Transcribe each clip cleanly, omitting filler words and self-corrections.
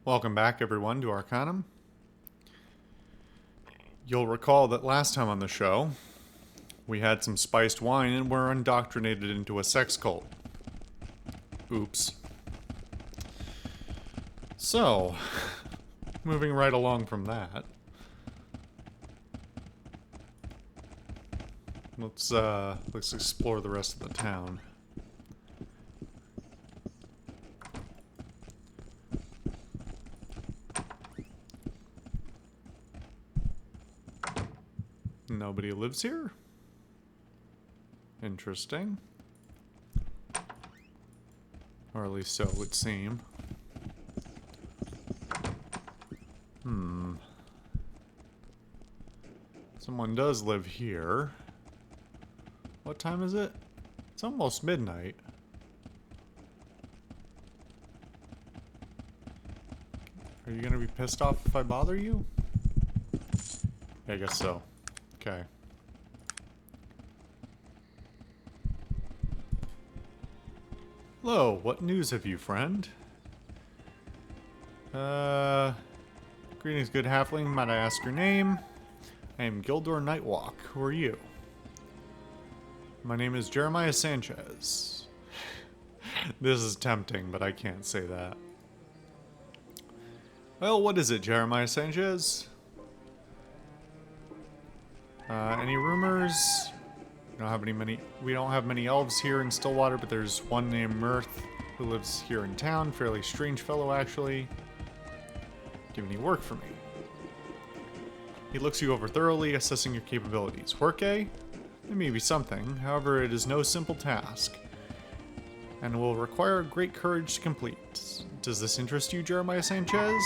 Welcome back, everyone, to Arcanum. You'll recall that last time on the show, we had some spiced wine and were indoctrinated into a sex cult. Oops. So, moving right along from that, let's explore the rest of the town. Nobody lives here? Interesting. Or at least so it would seem. Someone does live here. What time is it? It's almost midnight. Are you gonna be pissed off if I bother you? Yeah, I guess so. Okay. Hello, what news have you, friend? Greetings, good halfling. Might I ask your name? I am Gildor Nightwalk. Who are you? My name is Jeremiah Sanchez. This is tempting, but I can't say that. Well, what is it, Jeremiah Sanchez? Any rumors? We don't have many elves here in Stillwater, but there's one named Mirth who lives here in town. Fairly strange fellow, actually. Do you have any work for me? He looks you over thoroughly, assessing your capabilities. Work, eh? It may be something. However, it is no simple task, and will require great courage to complete. Does this interest you, Jeremiah Sanchez?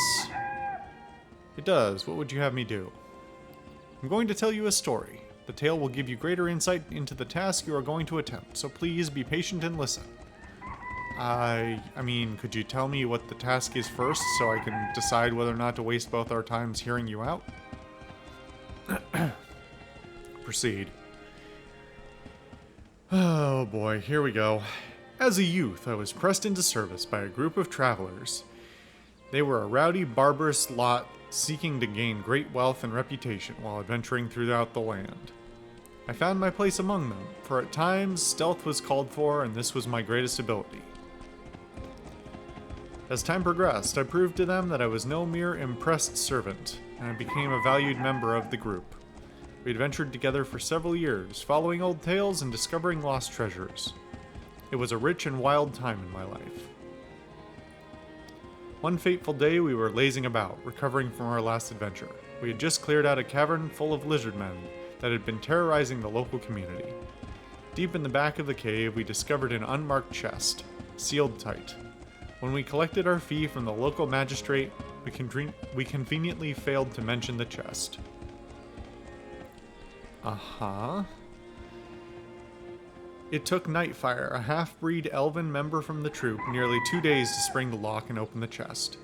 It does. What would you have me do? I'm going to tell you a story. The tale will give you greater insight into the task you are going to attempt, so please be patient and listen. I mean, could you tell me what the task is first, so I can decide whether or not to waste both our times hearing you out? Proceed. Oh boy, here we go. As a youth, I was pressed into service by a group of travelers. They were a rowdy, barbarous lot seeking to gain great wealth and reputation while adventuring throughout the land. I found my place among them, for at times stealth was called for, and this was my greatest ability. As time progressed, I proved to them that I was no mere impressed servant, and I became a valued member of the group. We adventured together for several years, following old tales and discovering lost treasures. It was a rich and wild time in my life. One fateful day, we were lazing about, recovering from our last adventure. We had just cleared out a cavern full of lizard men that had been terrorizing the local community. Deep in the back of the cave, we discovered an unmarked chest, sealed tight. When we collected our fee from the local magistrate, we conveniently failed to mention the chest. Uh-huh. It took Nightfire, a half-breed elven member from the troop, nearly 2 days to spring the lock and open the chest.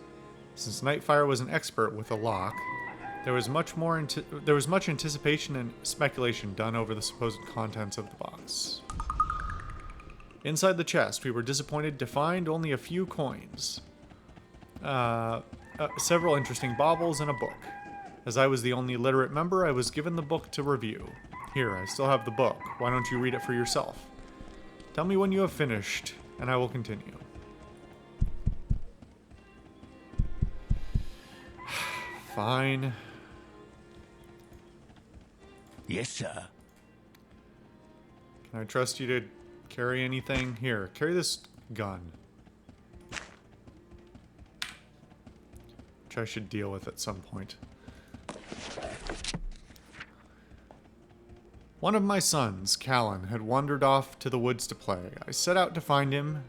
Since Nightfire was an expert with a lock, there was much anticipation and speculation done over the supposed contents of the box. Inside the chest, we were disappointed to find only a few coins, several interesting baubles, and a book. As I was the only literate member, I was given the book to review. Here, I still have the book. Why don't you read it for yourself? Tell me when you have finished, and I will continue. Fine. Yes, sir. Can I trust you to carry anything? Here, carry this gun. Which I should deal with at some point. One of my sons, Callan, had wandered off to the woods to play. I set out to find him,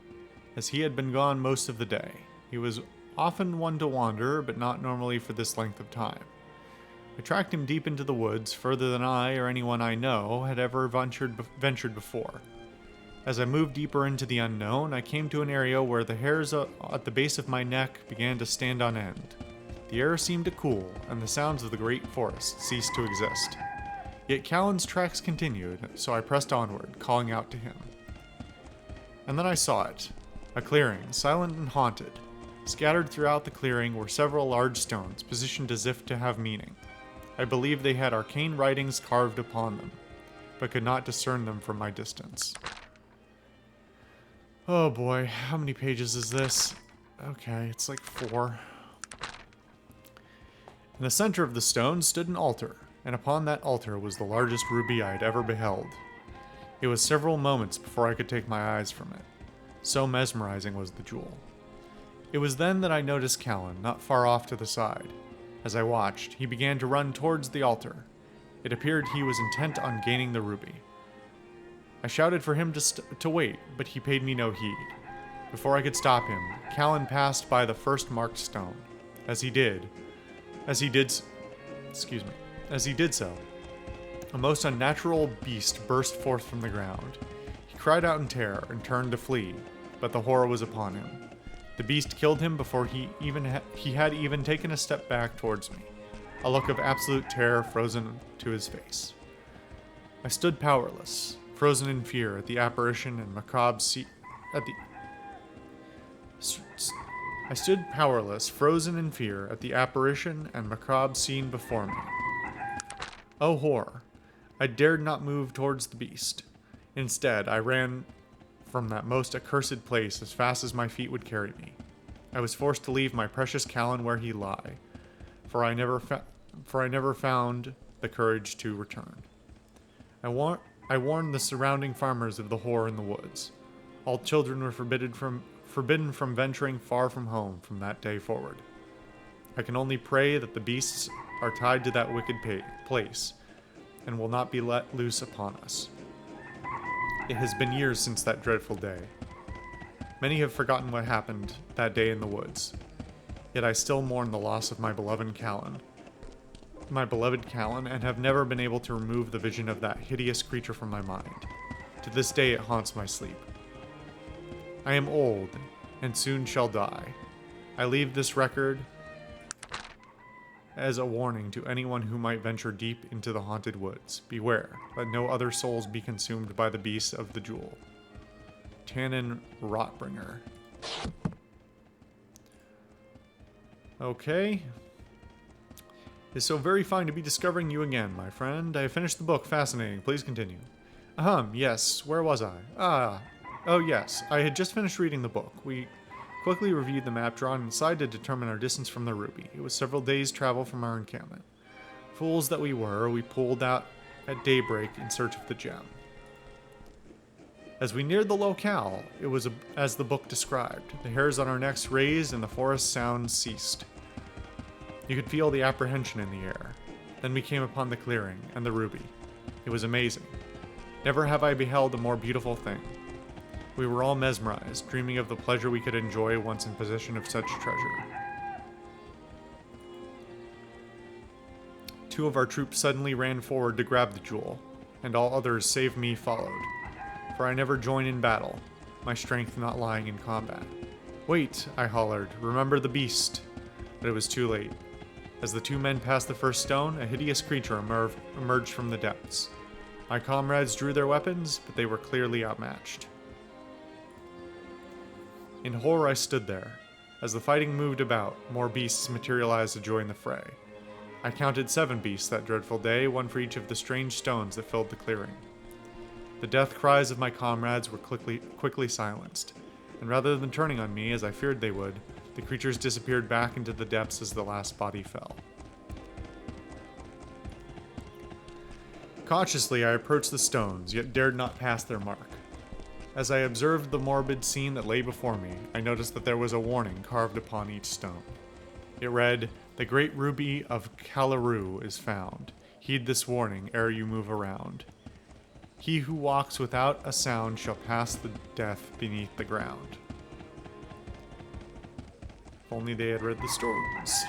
as he had been gone most of the day. He was often one to wander, but not normally for this length of time. I tracked him deep into the woods, further than I or anyone I know had ever ventured before. As I moved deeper into the unknown, I came to an area where the hairs at the base of my neck began to stand on end. The air seemed to cool, and the sounds of the great forest ceased to exist. Yet Callan's tracks continued, so I pressed onward, calling out to him. And then I saw it. A clearing, silent and haunted. Scattered throughout the clearing were several large stones, positioned as if to have meaning. I believe they had arcane writings carved upon them, but could not discern them from my distance. Oh boy, how many pages is this? Okay, it's like 4. In the center of the stone stood an altar, and upon that altar was the largest ruby I had ever beheld. It was several moments before I could take my eyes from it. So mesmerizing was the jewel. It was then that I noticed Callan, not far off to the side. As I watched, he began to run towards the altar. It appeared he was intent on gaining the ruby. I shouted for him to wait, but he paid me no heed. Before I could stop him, Callan passed by the first marked stone. As he did so, a most unnatural beast burst forth from the ground. He cried out in terror and turned to flee, but the horror was upon him. The beast killed him before he had even taken a step back towards me. A look of absolute terror frozen to his face. I stood powerless, frozen in fear at the apparition and macabre scene before me. Oh horror! I dared not move towards the beast. Instead, I ran from that most accursed place as fast as my feet would carry me. I was forced to leave my precious Callan where he lay, for I never found the courage to return. I warned the surrounding farmers of the horror in the woods. All children were forbidden from venturing far from home from that day forward. I can only pray that the beasts are tied to that wicked place, and will not be let loose upon us. It has been years since that dreadful day. Many have forgotten what happened that day in the woods. Yet I still mourn the loss of my beloved Callan, and have never been able to remove the vision of that hideous creature from my mind. To this day it haunts my sleep. I am old, and soon shall die. I leave this record as a warning to anyone who might venture deep into the haunted woods. Beware, let no other souls be consumed by the beasts of the jewel. Tannin Rotbringer. Okay. It's so very fine to be discovering you again, my friend. I have finished the book. Fascinating. Please continue. Yes. Where was I? Oh yes. I had just finished reading the book. We quickly reviewed the map drawn and decided to determine our distance from the ruby. It was several days' travel from our encampment. Fools that we were, we pulled out at daybreak in search of the gem. As we neared the locale, it was as the book described. The hairs on our necks raised and the forest sounds ceased. You could feel the apprehension in the air. Then we came upon the clearing and the ruby. It was amazing. Never have I beheld a more beautiful thing. We were all mesmerized, dreaming of the pleasure we could enjoy once in possession of such treasure. 2 of our troops suddenly ran forward to grab the jewel, and all others save me followed. For I never join in battle, my strength not lying in combat. Wait, I hollered, remember the beast. But it was too late. As the 2 men passed the first stone, a hideous creature emerged from the depths. My comrades drew their weapons, but they were clearly outmatched. In horror I stood there. As the fighting moved about, more beasts materialized to join the fray. I counted 7 beasts that dreadful day, 1 for each of the strange stones that filled the clearing. The death cries of my comrades were quickly silenced, and rather than turning on me, as I feared they would, the creatures disappeared back into the depths as the last body fell. Cautiously I approached the stones, yet dared not pass their mark. As I observed the morbid scene that lay before me, I noticed that there was a warning carved upon each stone. It read, "The great ruby of Kalaru is found. Heed this warning ere you move around. He who walks without a sound shall pass the death beneath the ground." If only they had read the stones.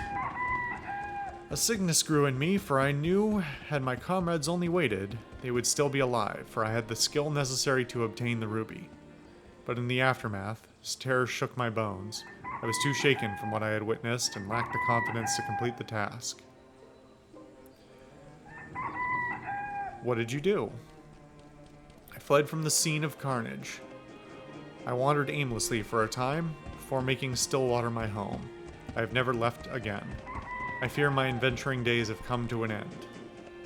A sickness grew in me, for I knew, had my comrades only waited, they would still be alive, for I had the skill necessary to obtain the ruby. But in the aftermath, as terror shook my bones, I was too shaken from what I had witnessed and lacked the confidence to complete the task. What did you do? I fled from the scene of carnage. I wandered aimlessly for a time, before making Stillwater my home. I have never left again. I fear my adventuring days have come to an end.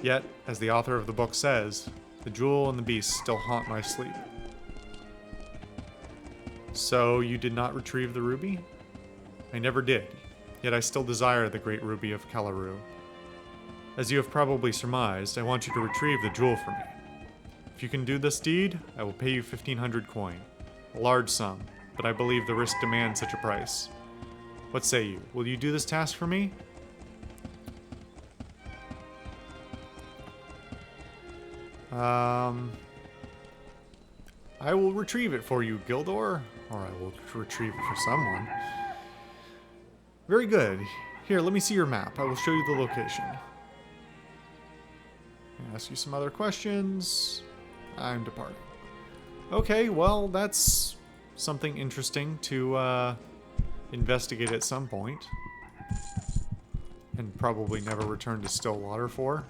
Yet, as the author of the book says, the jewel and the beast still haunt my sleep. So, you did not retrieve the ruby? I never did, yet I still desire the great ruby of Kalaru. As you have probably surmised, I want you to retrieve the jewel for me. If you can do this deed, I will pay you 1,500 coin. A large sum, but I believe the risk demands such a price. What say you? Will you do this task for me? I will retrieve it for you, Gildor. Or I will retrieve it for someone. Very good. Here, let me see your map. I will show you the location. I'll ask you some other questions. I'm departing. Okay, well, that's something interesting to investigate at some point. And probably never return to Stillwater for.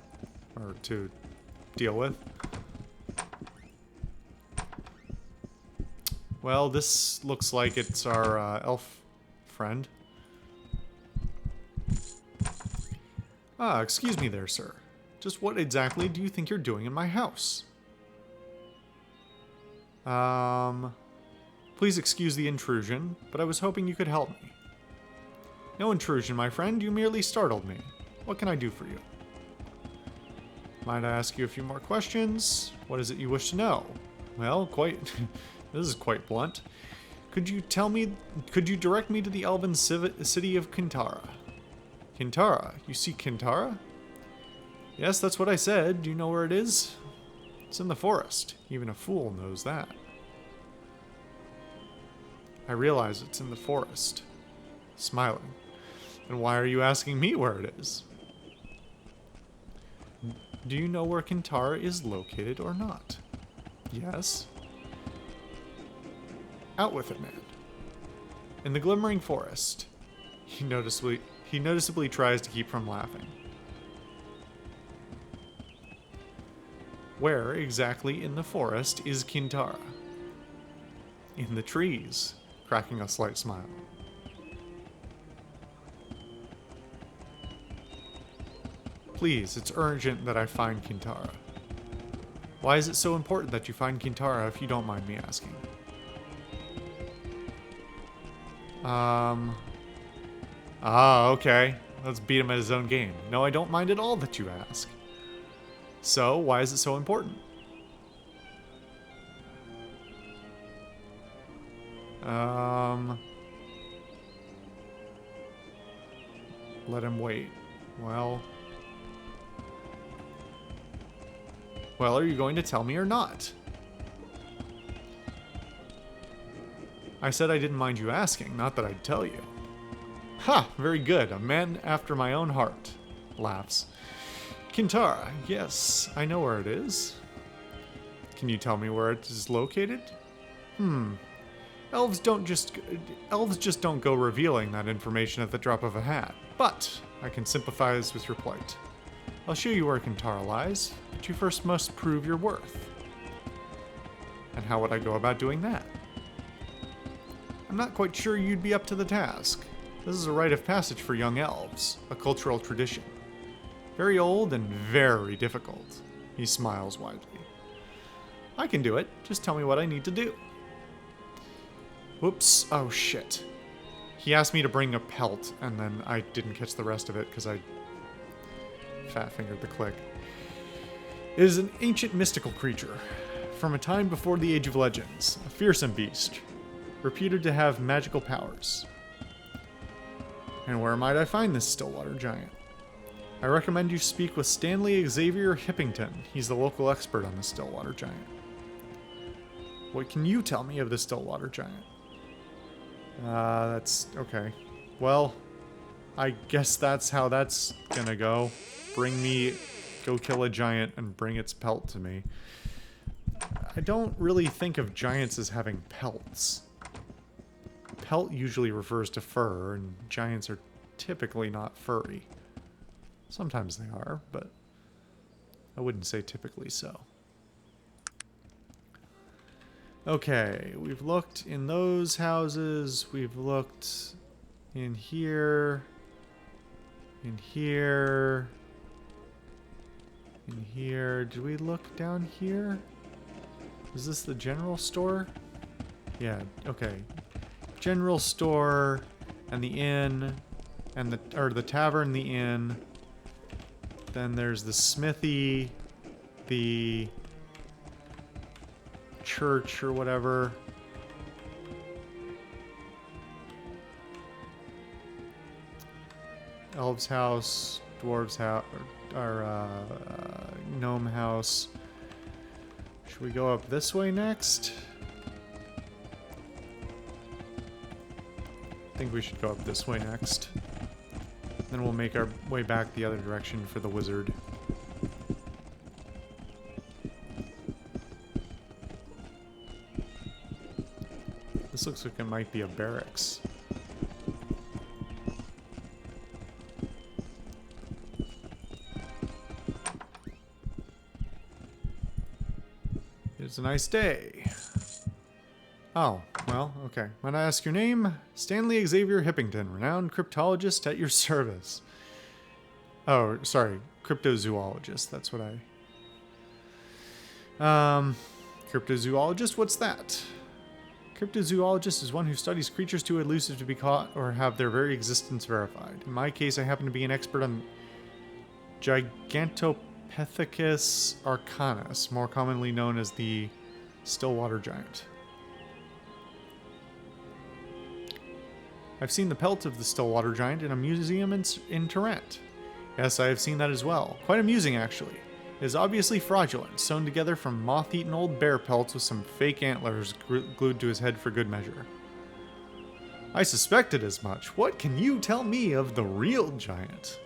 Or to deal with. Well, this looks like it's our elf friend. Ah, excuse me there, sir. Just what exactly do you think you're doing in my house? Please excuse the intrusion, but I was hoping you could help me. No intrusion, my friend. You merely startled me. What can I do for you? Might I ask you a few more questions? What is it you wish to know? Well, this is quite blunt. Could you direct me to the elven city of Kintara? Kintara? You see Kintara? Yes, that's what I said. Do you know where it is? It's in the forest. Even a fool knows that. I realize it's in the forest. Smiling. And why are you asking me where it is? Do you know where Kintara is located or not? Yes. Out with it, man. In the glimmering forest. He noticeably tries to keep from laughing. Where exactly in the forest is Kintara? In the trees, cracking a slight smile. Please, it's urgent that I find Kintara. Why is it so important that you find Kintara if you don't mind me asking? Okay. Let's beat him at his own game. No, I don't mind at all that you ask. So, why is it so important? Let him wait. Well, are you going to tell me or not? I said I didn't mind you asking, not that I'd tell you. Ha! Very good. A man after my own heart. Laughs. Kintara. Yes, I know where it is. Can you tell me where it is located? Elves just don't go revealing that information at the drop of a hat. But I can sympathize with your plight. I'll show you where Kintara lies, but you first must prove your worth. And how would I go about doing that? I'm not quite sure you'd be up to the task. This is a rite of passage for young elves, a cultural tradition. Very old and very difficult. He smiles widely. I can do it. Just tell me what I need to do. Whoops. Oh, shit. He asked me to bring a pelt, and then I didn't catch the rest of it because I fat-fingered the click. It is an ancient mystical creature. From a time before the Age of Legends. A fearsome beast. Reputed to have magical powers. And where might I find this Stillwater giant? I recommend you speak with Stanley Xavier Hippington. He's the local expert on the Stillwater giant. What can you tell me of the Stillwater giant? That's... okay. Well, I guess that's how that's gonna go. Go kill a giant and bring its pelt to me. I don't really think of giants as having pelts. Pelt usually refers to fur, and giants are typically not furry. Sometimes they are, but I wouldn't say typically so. Okay, we've looked in those houses. We've looked in here. In here. In here. Did we look down here? Is this the general store? Yeah, okay. General store and the inn and the tavern, the inn. Then there's the smithy, the church or whatever. Elves house, dwarves house, or gnome house. Should we go up this way next? I think we should go up this way next. Then we'll make our way back the other direction for the wizard. This looks like it might be a barracks. It's a nice day. Oh, well, okay. Might I ask your name? Stanley Xavier Hippington, renowned cryptologist at your service. Oh, sorry. Cryptozoologist. That's what I... Cryptozoologist? What's that? Cryptozoologist is one who studies creatures too elusive to be caught or have their very existence verified. In my case, I happen to be an expert on Gigantopithecus arcanus, more commonly known as the Stillwater Giant. I've seen the pelt of the Stillwater Giant in a museum in Tarrant. Yes, I have seen that as well. Quite amusing, actually. It is obviously fraudulent, sewn together from moth-eaten old bear pelts with some fake antlers glued to his head for good measure. I suspected as much. What can you tell me of the real giant?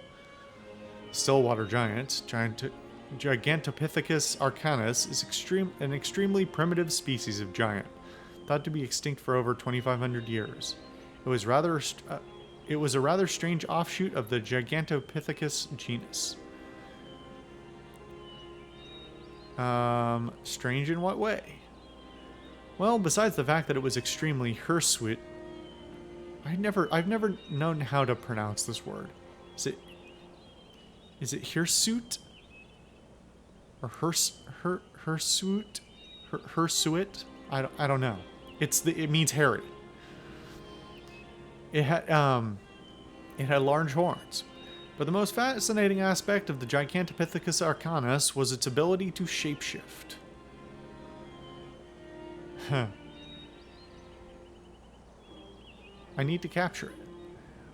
Stillwater Giant, Gigantopithecus arcanus, is an extremely primitive species of giant, thought to be extinct for over 2,500 years. It was a rather strange offshoot of the Gigantopithecus genus. Strange in what way? Well, besides the fact that it was extremely hirsute, I've never known how to pronounce this word. Is it hirsute? Or hirsute? Hirsute? I don't know. It means hairy. It had large horns. But the most fascinating aspect of the Gigantopithecus arcanus was its ability to shapeshift. Huh. I need to capture it.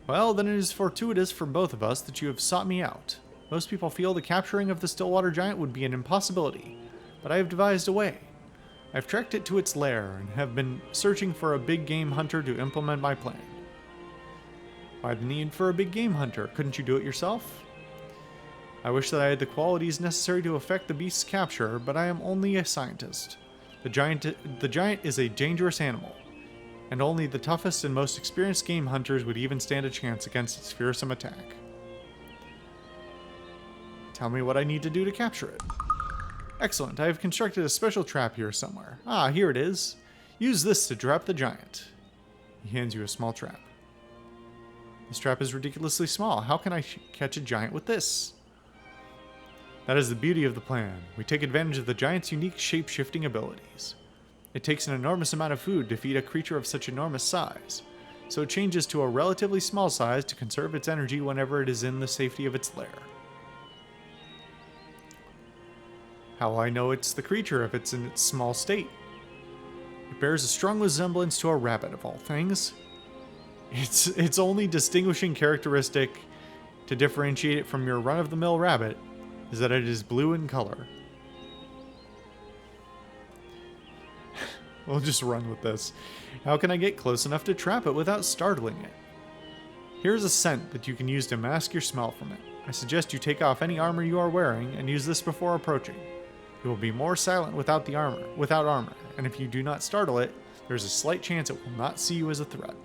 Well, then it is fortuitous for both of us that you have sought me out. Most people feel the capturing of the Stillwater Giant would be an impossibility, but I have devised a way. I've tracked it to its lair and have been searching for a big game hunter to implement my plan. Why the need for a big game hunter? Couldn't you do it yourself? I wish that I had the qualities necessary to effect the beast's capture, but I am only a scientist. The giant is a dangerous animal, and only the toughest and most experienced game hunters would even stand a chance against its fearsome attack. Tell me what I need to do to capture it. Excellent, I have constructed a special trap here somewhere. Ah, here it is. Use this to trap the giant. He hands you a small trap. This trap is ridiculously small. How can I catch a giant with this? That is the beauty of the plan. We take advantage of the giant's unique shape-shifting abilities. It takes an enormous amount of food to feed a creature of such enormous size, so it changes to a relatively small size to conserve its energy whenever it is in the safety of its lair. How will I know it's the creature if it's in its small state? It bears a strong resemblance to a rabbit of all things. Its only distinguishing characteristic to differentiate it from your run-of-the-mill rabbit is that it is blue in color. We'll just run with this. How can I get close enough to trap it without startling it? Here's a scent that you can use to mask your smell from it. I suggest you take off any armor you are wearing and use this before approaching. It will be more silent without armor, and if you do not startle it, there's a slight chance it will not see you as a threat.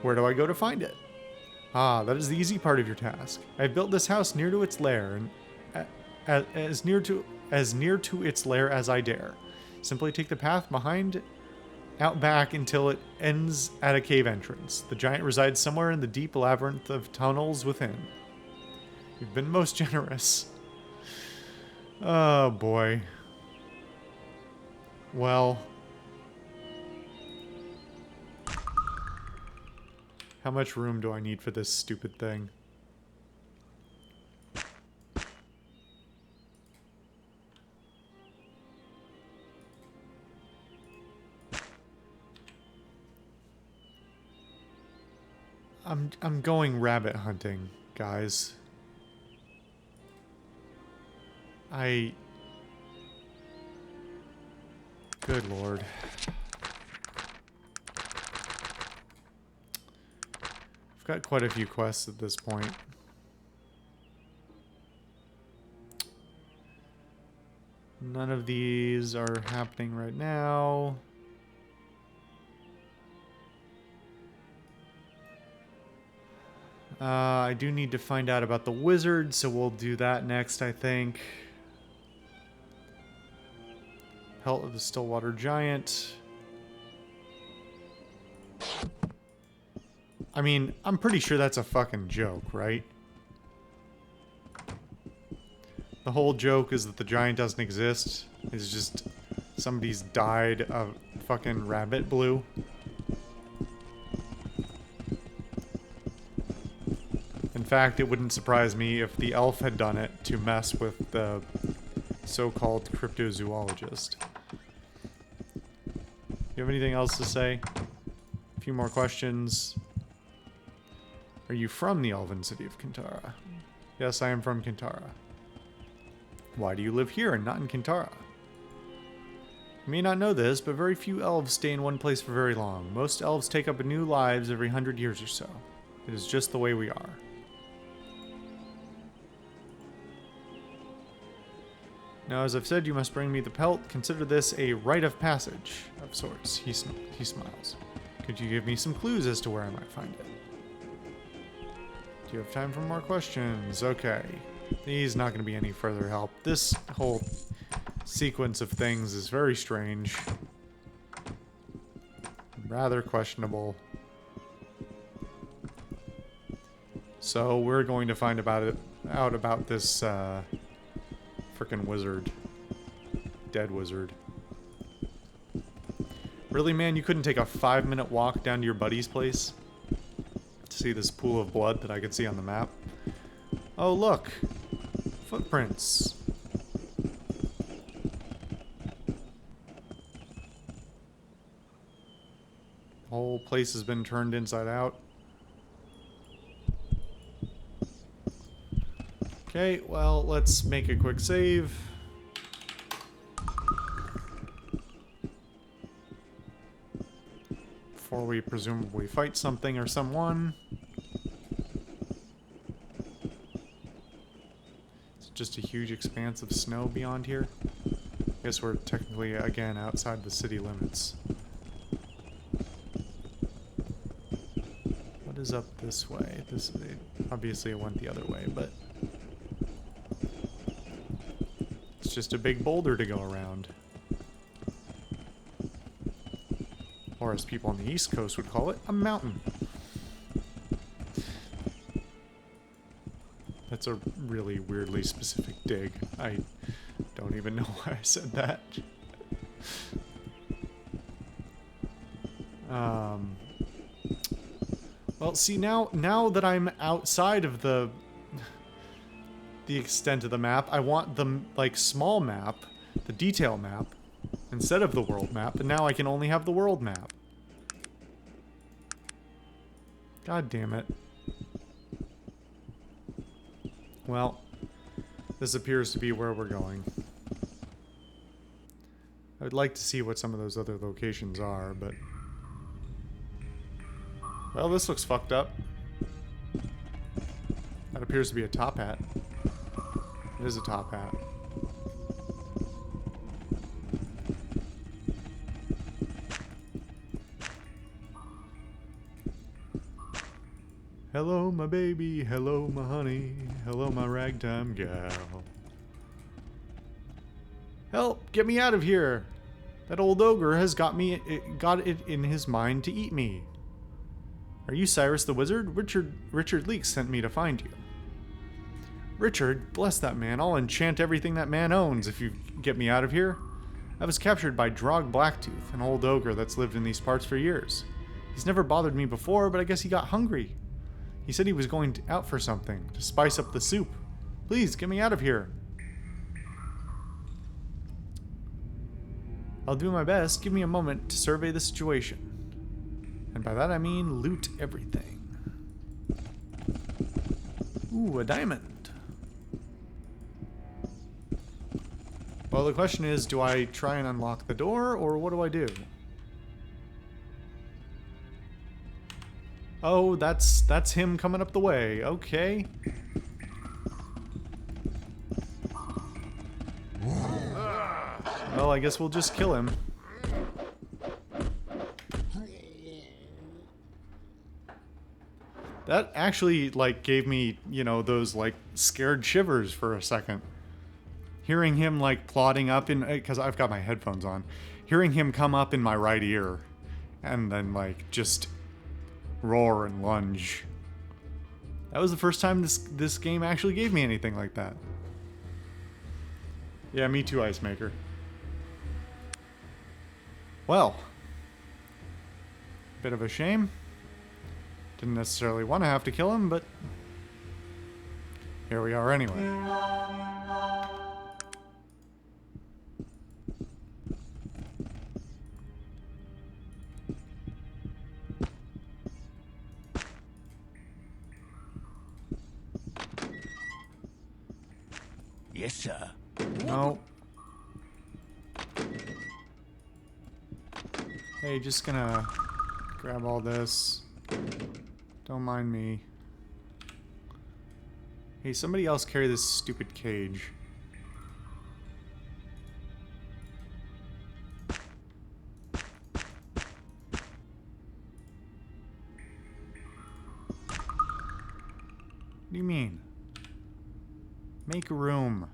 Where do I go to find it? Ah, that is the easy part of your task. I have built this house near to its lair, and as near to as near to its lair as I dare. Simply take the path behind out back until it ends at a cave entrance. The giant resides somewhere in the deep labyrinth of tunnels within. You've been most generous. Oh boy. Well. How much room do I need for this stupid thing? I'm going rabbit hunting, guys. Good lord. I've got quite a few quests at this point. None of these are happening right now. I do need to find out about the wizard, so we'll do that next, I think. Pelt of the Stillwater Giant. I mean, I'm pretty sure that's a fucking joke, right? The whole joke is that the giant doesn't exist. It's just somebody's dyed of fucking rabbit blue. In fact, it wouldn't surprise me if the elf had done it to mess with the so-called cryptozoologist. You have anything else to say? A few more questions. Are you from the elven city of Kintara? Yes, I am from Kintara. Why do you live here and not in Kintara? You may not know this, but very few elves stay in one place for very long. Most elves take up new lives every 100 years or so. It is just the way we are. Now, as I've said, you must bring me the pelt. Consider this a rite of passage of sorts. He smiles. Could you give me some clues as to where I might find it? Do you have time for more questions? Okay. He's not going to be any further help. This whole sequence of things is very strange. Rather questionable. So we're going to find out about this frickin' wizard. Dead wizard. Really, man? You couldn't take a 5-minute walk down to your buddy's place? To see this pool of blood that I could see on the map? Oh, look! Footprints. The whole place has been turned inside out. Okay, well, let's make a quick save. Before we presumably fight something or someone. It's just a huge expanse of snow beyond here. I guess we're technically, again, outside the city limits. What is up this way? Obviously it went the other way, but... it's just a big boulder to go around. Or as people on the East Coast would call it, a mountain. That's a really weirdly specific dig. I don't even know why I said that. Well, see, now that I'm outside of the extent of the map, I want the, like, small map, the detail map, instead of the world map, and now I can only have the world map. God damn it. Well, this appears to be where we're going. I would like to see what some of those other locations are, but... well, this looks fucked up. That appears to be a top hat. It is a top hat. Hello, my baby. Hello, my honey. Hello, my ragtime gal. Help! Get me out of here! That old ogre has got it in his mind to eat me. Are you Cyrus the Wizard? Richard Leeks sent me to find you. Richard, bless that man. I'll enchant everything that man owns if you get me out of here. I was captured by Drog Blacktooth, an old ogre that's lived in these parts for years. He's never bothered me before, but I guess he got hungry. He said he was going out for something, to spice up the soup. Please, get me out of here. I'll do my best. Give me a moment to survey the situation. And by that I mean loot everything. Ooh, a diamond. Well, the question is, do I try and unlock the door, or what do I do? Oh, that's him coming up the way. Okay. Well, I guess we'll just kill him. That actually, like, gave me, you know, those, like, scared shivers for a second. Hearing him, like, plodding up in... Because I've got my headphones on. Hearing him come up in my right ear. And then, like, just roar and lunge. That was the first time this game actually gave me anything like that. Yeah, me too, Ice Maker. Well. Bit of a shame. Didn't necessarily want to have to kill him, but here we are anyway. Yes, sir. No. Hey, just gonna grab all this. Don't mind me. Hey, somebody else carry this stupid cage. What do you mean? Make room.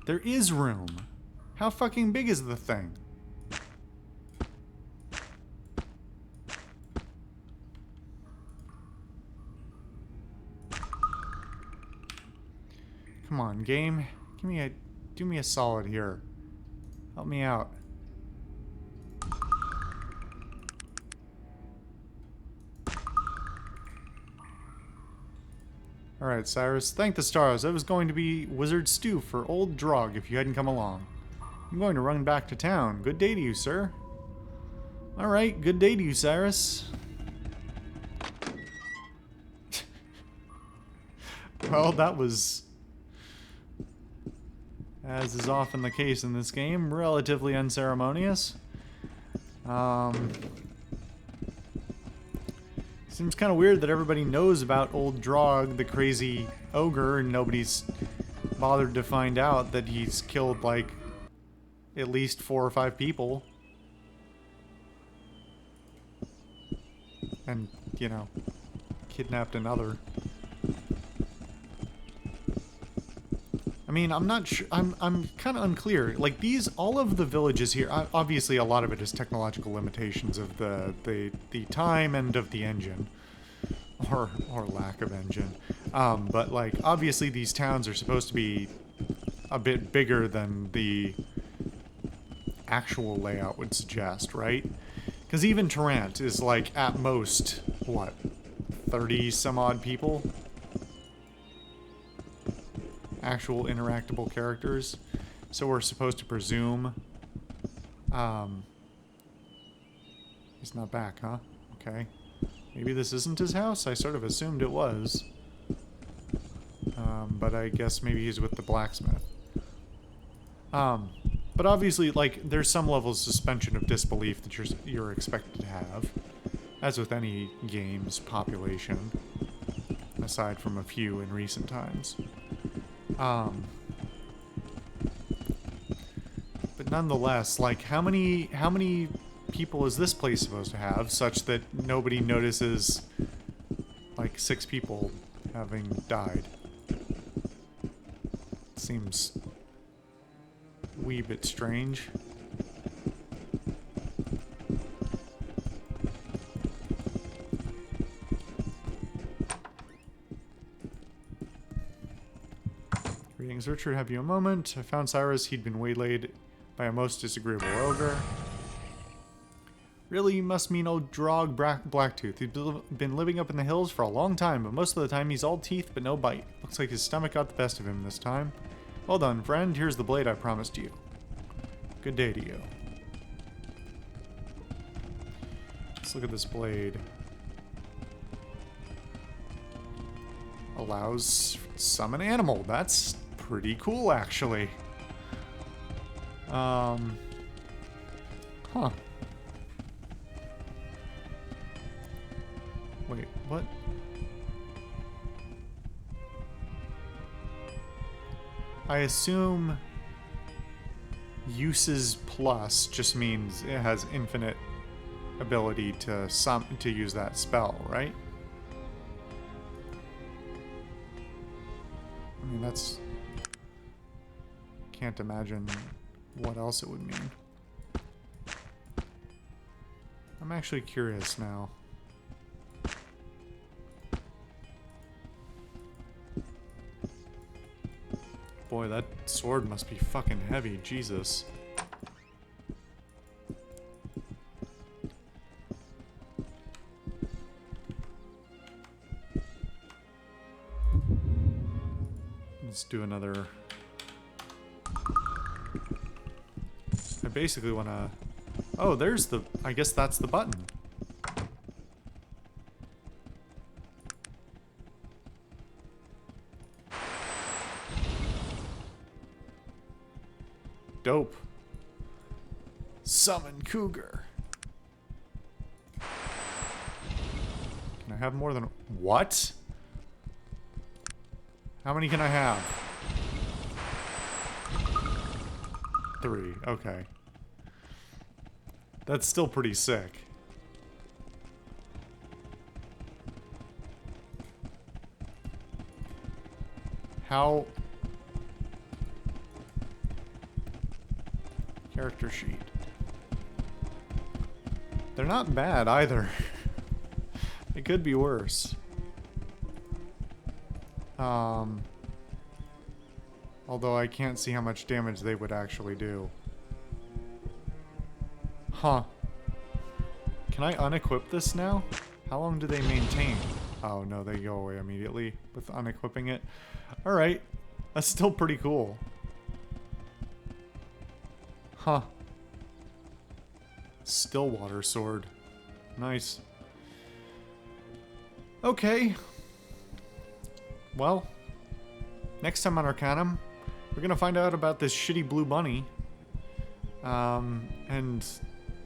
There is room. How fucking big is the thing? Come on, game. Do me a solid here. Help me out. Alright, Cyrus. Thank the stars. I was going to be wizard stew for old Drog if you hadn't come along. I'm going to run back to town. Good day to you, sir. Alright, good day to you, Cyrus. Well, that was, as is often the case in this game, relatively unceremonious. Seems kind of weird that everybody knows about old Drog, the crazy ogre, and nobody's bothered to find out that he's killed, like, at least 4 or 5 people. And, you know, kidnapped another. I mean, I'm not sure, I'm kind of unclear. Like, all of the villages here, obviously a lot of it is technological limitations of the time and of the engine. Or lack of engine. But, like, obviously these towns are supposed to be a bit bigger than the actual layout would suggest, right? Because even Tarrant is, like, at most, what, 30 some odd people? Actual interactable characters. So we're supposed to presume he's not back, huh? Okay. Maybe this isn't his house? I sort of assumed it was. But I guess maybe he's with the blacksmith. But obviously, like, there's some level of suspension of disbelief that you're expected to have, as with any game's population, aside from a few in recent times. But nonetheless, like, how many people is this place supposed to have, such that nobody notices, like, 6 people having died. Seems a wee bit strange. Greetings, Richard. Have you a moment? I found Cyrus. He'd been waylaid by a most disagreeable ogre. Really, you must mean old Drog Blacktooth. He's been living up in the hills for a long time, but most of the time he's all teeth but no bite. Looks like his stomach got the best of him this time. Well done, friend. Here's the blade I promised you. Good day to you. Let's look at this blade. Allows summon animal. That's pretty cool, actually. Huh. Wait, what? I assume uses plus just means it has infinite ability to use that spell, right? I mean, that's... Can't imagine what else it would mean. I'm actually curious now. Boy, that sword must be fucking heavy, Jesus. Let's do another... I basically want to... Oh, there's the... I guess that's the button. Dope. Summon Cougar. Can I have more than... What? How many can I have? 3. Okay. That's still pretty sick. How... Character sheet. They're not bad either. It could be worse. Although I can't see how much damage they would actually do. Huh. Can I unequip this now? How long do they maintain? Oh no, they go away immediately with unequipping it. Alright. That's still pretty cool. Huh. Stillwater sword. Nice. Okay. Well, next time on Arcanum, we're gonna find out about this shitty blue bunny. And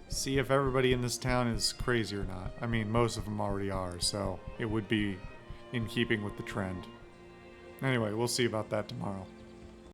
see if everybody in this town is crazy or not. I mean, most of them already are, so it would be in keeping with the trend. Anyway, we'll see about that tomorrow.